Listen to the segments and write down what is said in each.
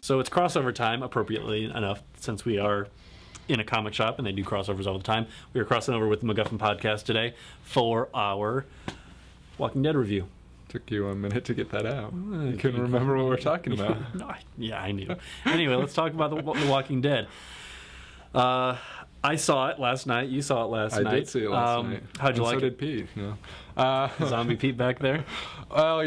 So it's crossover time, appropriately enough, since we are in a comic shop and they do crossovers all the time. We are crossing over with the MacGuffin Podcast today for our Walking Dead review. Took you a minute to get that out. I couldn't remember what we were talking about. No, I knew. Anyway, let's talk about the Walking Dead. I saw it last night. You saw it last night. I did see it last night. How'd you like it? So did Pete. Zombie Pete back there? Well,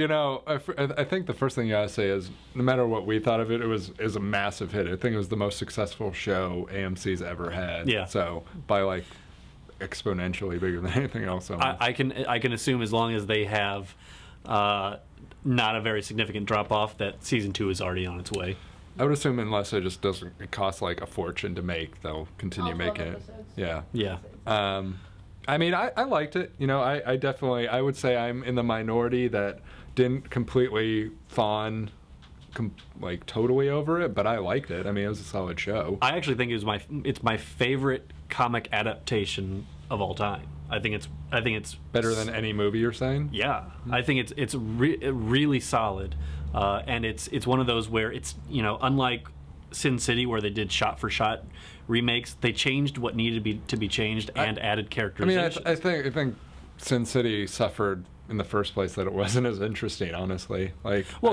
I think the first thing you gotta say is, no matter what we thought of it, it was a massive hit. I think it was the most successful show AMC's ever had. Yeah. So by like exponentially bigger than anything else. I can assume as long as they have not a very significant drop off, that season 2 is already on its way. I would assume unless it just doesn't, it costs like a fortune to make, they'll continue making it. Yeah. Yeah. I mean, I liked it. I definitely, I would say I'm in the minority that didn't completely fawn like totally over it, but I liked it. I mean, it was a solid show. I actually think it's my favorite comic adaptation of all time. I think it's better than any movie, you're saying? Yeah, I think it's really solid, and it's one of those where it's, unlike Sin City where they did shot for shot remakes, they changed what needed to be changed and added characterizations. I think Sin City suffered in the first place that it wasn't as interesting, honestly.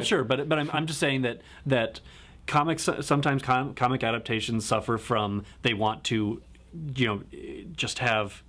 Sure, but I'm just saying that comics, sometimes comic adaptations suffer from, they want to just have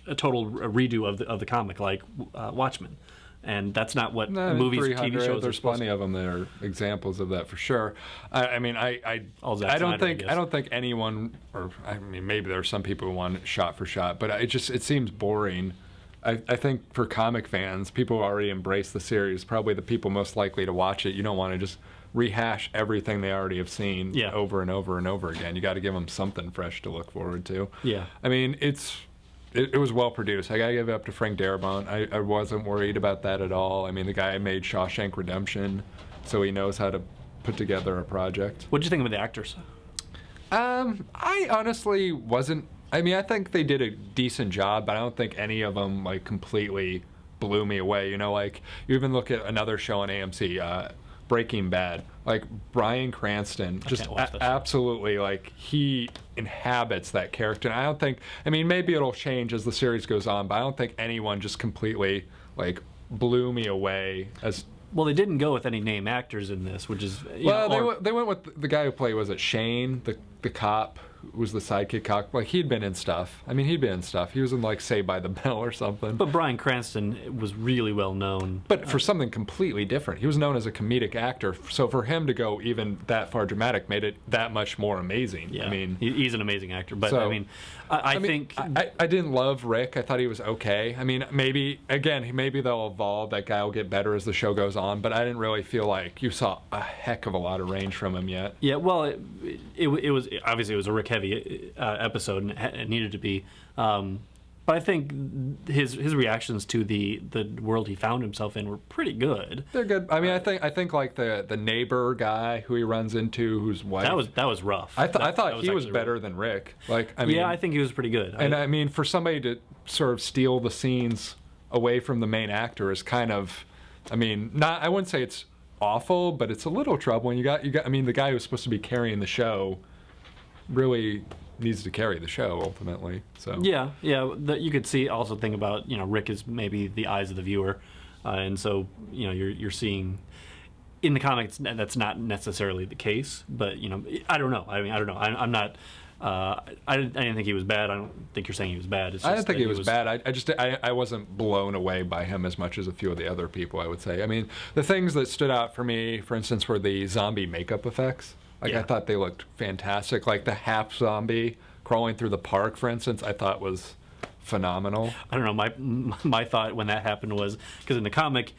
a total redo of the comic, like Watchmen, and that's not what movies, TV shows. There's plenty of them that are examples of that for sure. I don't think anyone, or I mean, maybe there are some people who want it shot for shot, but it seems boring. I think for comic fans, people who already embrace the series, probably the people most likely to watch it. You don't want to just rehash everything they already have seen over and over and over again. You got to give them something fresh to look forward to. Yeah. I mean, it was well produced. I got to give it up to Frank Darabont. I wasn't worried about that at all. I mean, the guy made Shawshank Redemption, so he knows how to put together a project. What did you think of the actors? I honestly wasn't. I mean, I think they did a decent job, but I don't think any of them like completely blew me away. You even look at another show on AMC, Breaking Bad. Like Bryan Cranston, just absolutely, like, he inhabits that character. And I don't think, I mean, maybe it'll change as the series goes on, but I don't think anyone just completely like blew me away as. Well, they didn't go with any name actors in this, which is they went with the guy who played, was it Shane, the cop, who was the sidekick cop? Like, he'd been in stuff. I mean, he'd been in stuff. He was in like Saved by the Bell or something. But Bryan Cranston was really well known. But for something completely different. He was known as a comedic actor, so for him to go even that far dramatic made it that much more amazing. Yeah, I mean, he's an amazing actor. But so, I think I didn't love Rick. I thought he was okay. I mean, maybe they'll evolve. That guy will get better as the show goes on. But I didn't really feel like you saw a heck of a lot of range from him yet. Yeah, well, it was obviously it was a Rick heavy episode, and it needed to be. But I think his reactions to the world he found himself in were pretty good. They're good. I mean, I think like the neighbor guy who he runs into, whose wife. That was rough. I thought he was better than Rick. Like, I mean, yeah, I think he was pretty good. And I mean, for somebody to sort of steal the scenes away from the main actor is kind of, I mean, not. I wouldn't say it's awful, but it's a little troubling. You got. I mean, the guy who's supposed to be carrying the show really needs to carry the show ultimately. So yeah, you could think about, Rick is maybe the eyes of the viewer, and so you're seeing in the comics that's not necessarily the case. But I don't know. I mean, I don't know. I'm not. I didn't think he was bad. I don't think you're saying he was bad. It's just I didn't think he was bad. I wasn't blown away by him as much as a few of the other people, I would say. I mean, the things that stood out for me, for instance, were the zombie makeup effects. I thought they looked fantastic. Like the half zombie crawling through the park, for instance, I thought was phenomenal. I don't know. My thought when that happened was, because in the comic,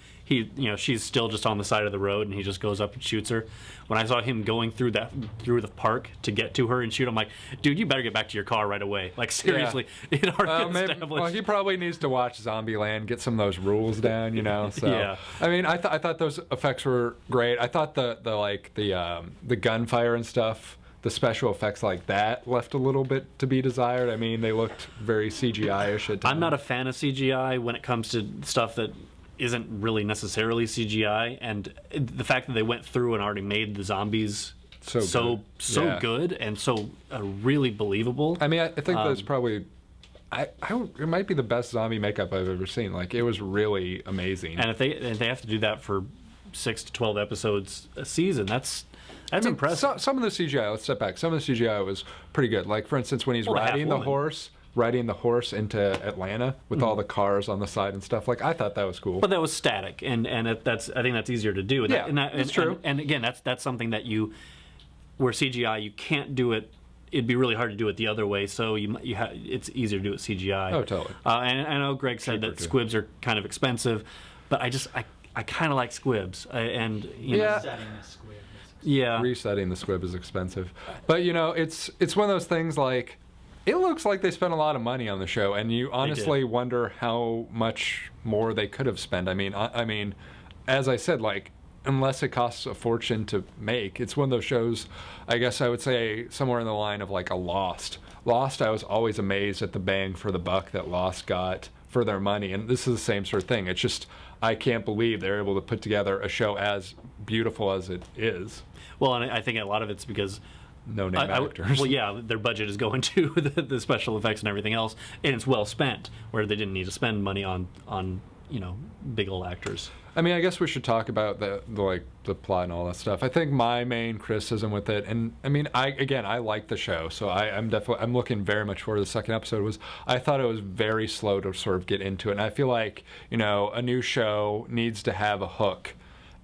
she's still just on the side of the road, and he just goes up and shoots her. When I saw him going through the park to get to her and shoot, I'm like, dude, you better get back to your car right away. Like, seriously, it already established. Well, he probably needs to watch Zombieland, get some of those rules down, So yeah. I mean, I thought those effects were great. I thought the gunfire and stuff, the special effects like that left a little bit to be desired. I mean, they looked very CGI-ish at times. I'm not a fan of CGI when it comes to stuff that isn't really necessarily CGI, and the fact that they went through and already made the zombies so Yeah. good and so really believable. I mean, I think that's probably. It might be the best zombie makeup I've ever seen. Like, it was really amazing. And if they have to do that for 6 to 12 episodes a season, that's impressive. Some of the CGI, let's step back. Some of the CGI was pretty good. Like, for instance, when he's riding the horse into Atlanta with all the cars on the side and stuff. Like, I thought that was cool. But that was static, and I think that's easier to do. And that's true. And again, that's something that where CGI you can't do it. It'd be really hard to do it the other way. So it's easier to do it CGI. Oh, totally. And I know Greg said that squibs are kind of expensive, but I kind of like squibs. Resetting the squib is expensive, but it's one of those things. Like, it looks like they spent a lot of money on the show, and you honestly wonder how much more they could have spent. I mean, as I said, like, unless it costs a fortune to make, it's one of those shows, I guess I would say somewhere in the line of like a Lost. Lost, I was always amazed at the bang for the buck that Lost got for their money, and this is the same sort of thing. It's just, I can't believe they're able to put together a show as beautiful as it is. Well, and I think a lot of it's because no-name actors. Well, yeah, their budget is going to the special effects and everything else, and it's well spent, where they didn't need to spend money on big old actors. I mean, I guess we should talk about the plot and all that stuff. I think my main criticism with it, and I mean, I like the show, so I'm looking very much forward to the second episode. Was I thought it was very slow to sort of get into it, and I feel like a new show needs to have a hook,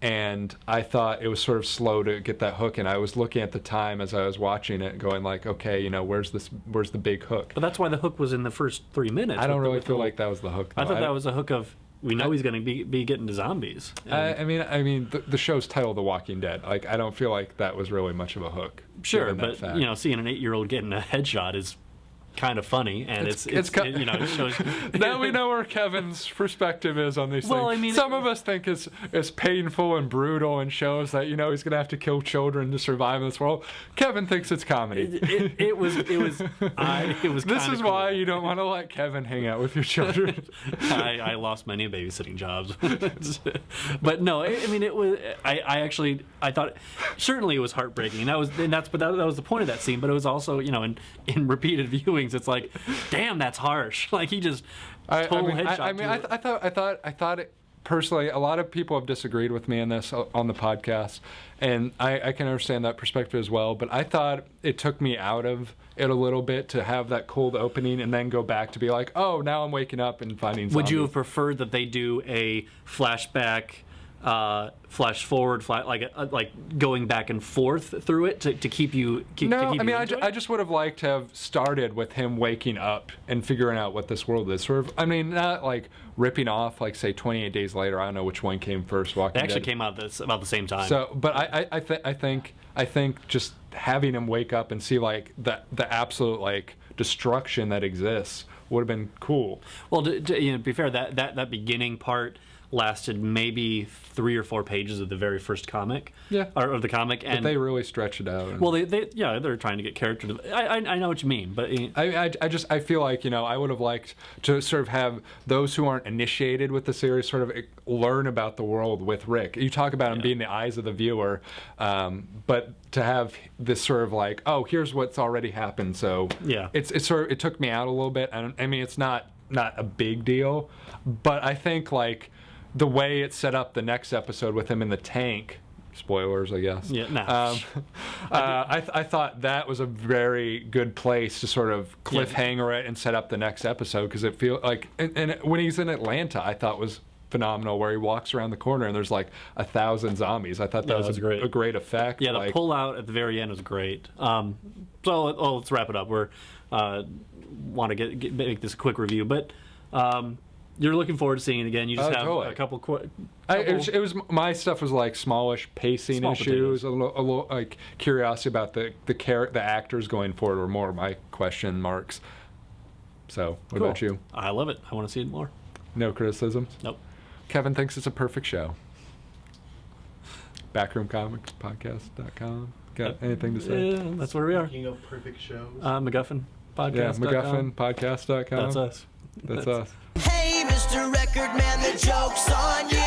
and I thought it was sort of slow to get that hook. And I was looking at the time as I was watching it, going like, okay, where's the big hook? But that's why the hook was in the first 3 minutes. I don't really feel like that was the hook, though. I thought that was a hook of. We know he's going to be getting to zombies. I mean, the show's titled The Walking Dead. Like, I don't feel like that was really much of a hook. Sure, but seeing an 8-year-old getting a headshot is kind of funny, and it shows. Now we know where Kevin's perspective is on these things. I mean, some of us think it's painful and brutal, and shows that he's going to have to kill children to survive in this world. Kevin thinks it's comedy. It was. This is why you don't want to let Kevin hang out with your children. I lost many babysitting jobs, but no, I mean, it was. I thought certainly it was heartbreaking. That was the point of that scene. But it was also in repeated viewings. It's like, damn, that's harsh. Like, he just total headshot. I thought it, personally, a lot of people have disagreed with me on this on the podcast, and I can understand that perspective as well. But I thought it took me out of it a little bit to have that cold opening and then go back to be like, oh, now I'm waking up and finding zombies. Would you have preferred that they do a flashback? Flash forward, like going back and forth through it to keep you. I just would have liked to have started with him waking up and figuring out what this world is. Sort of. I mean, not like ripping off, like say 28 Days Later. I don't know which one came first. They actually came out about the same time. So, but I think just having him wake up and see like the absolute like destruction that exists would have been cool. Well, to be fair, that beginning part lasted maybe 3 or 4 pages of the very first comic. Yeah. Or of the comic. And but they really stretch it out. Well, they're trying to get character. I know what you mean, but I feel like I would have liked to sort of have those who aren't initiated with the series sort of learn about the world with Rick. You talk about him being the eyes of the viewer, but to have this sort of like, oh, here's what's already happened. So it's sort of, it took me out a little bit. I mean, it's not a big deal, but I think like the way it set up the next episode with him in the tank, spoilers, I guess. Yeah, no. I thought that was a very good place to sort of cliffhanger it and set up the next episode, because it feels like, and when he's in Atlanta, I thought was phenomenal, where he walks around the corner and there's like 1,000 zombies. I thought that was a great effect. Yeah, the pull out at the very end was great. So let's wrap it up. We're want to make this a quick review, but. You're looking forward to seeing it again. You just have a couple. It was my stuff was like smallish pacing issues, a little like curiosity about the actors going forward were more my question marks. So, what about you? I love it. I want to see it more. No criticisms? Nope. Kevin thinks it's a perfect show. Backroomcomicspodcast.com. Got anything to say? Yeah, that's where we are. Speaking of perfect shows. MacGuffin Podcast. Yeah, MacGuffinPodcast.com. That's us. That's us. Hey, Mr. Record Man, the joke's on you.